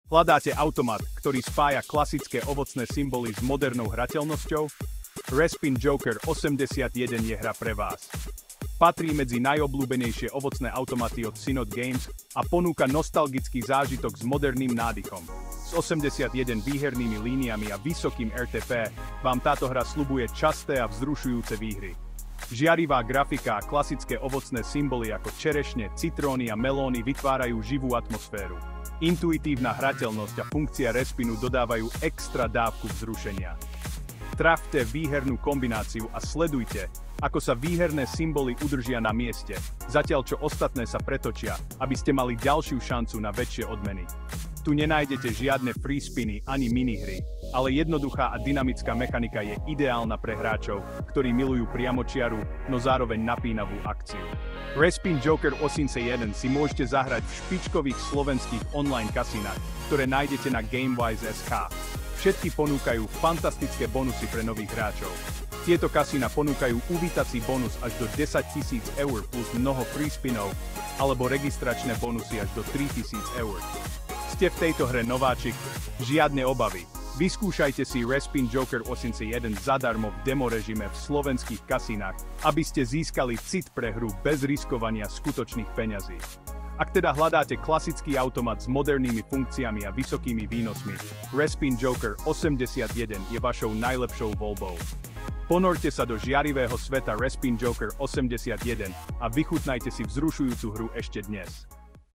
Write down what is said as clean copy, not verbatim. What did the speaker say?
Hľadáte automat, ktorý spája klasické ovocné symboly s modernou hrateľnosťou? Respin Joker 81 je hra pre vás. Patrí medzi najobľúbenejšie ovocné automaty od Synod Games a ponúka nostalgický zážitok s moderným nádychom. S 81 výhernými líniami a vysokým RTP vám táto hra sľubuje časté a vzrušujúce výhry. Žiarivá grafika a klasické ovocné symboly ako čerešne, citróny a melóny vytvárajú živú atmosféru. Intuitívna hrateľnosť a funkcia Respinu dodávajú extra dávku vzrušenia. Trafte výhernú kombináciu a sledujte, ako sa výherné symboly udržia na mieste, zatiaľ čo ostatné sa pretočia, aby ste mali ďalšiu šancu na väčšie odmeny. Tu nenájdete žiadne free spiny ani minihry, ale jednoduchá a dynamická mechanika je ideálna pre hráčov, ktorí milujú priamočiaru, no zároveň napínavú akciu. Respin Joker 81 si môžete zahrať v špičkových slovenských online kasinách, ktoré nájdete na Gamewise.sk. Všetky ponúkajú fantastické bonusy pre nových hráčov. Tieto kasína ponúkajú uvítací bonus až do 10 000 eur plus mnoho free spinov, alebo registračné bonusy až do 3 000 eur. Ste v tejto hre nováčik? Žiadne obavy. Vyskúšajte si Respin Joker 81 zadarmo v demo režime v slovenských kasínach, aby ste získali cit pre hru bez riskovania skutočných peňazí. Ak teda hľadáte klasický automat s modernými funkciami a vysokými výnosmi, Respin Joker 81 je vašou najlepšou voľbou. Ponorte sa do žiarivého sveta Respin Joker 81 a vychutnajte si vzrušujúcu hru ešte dnes.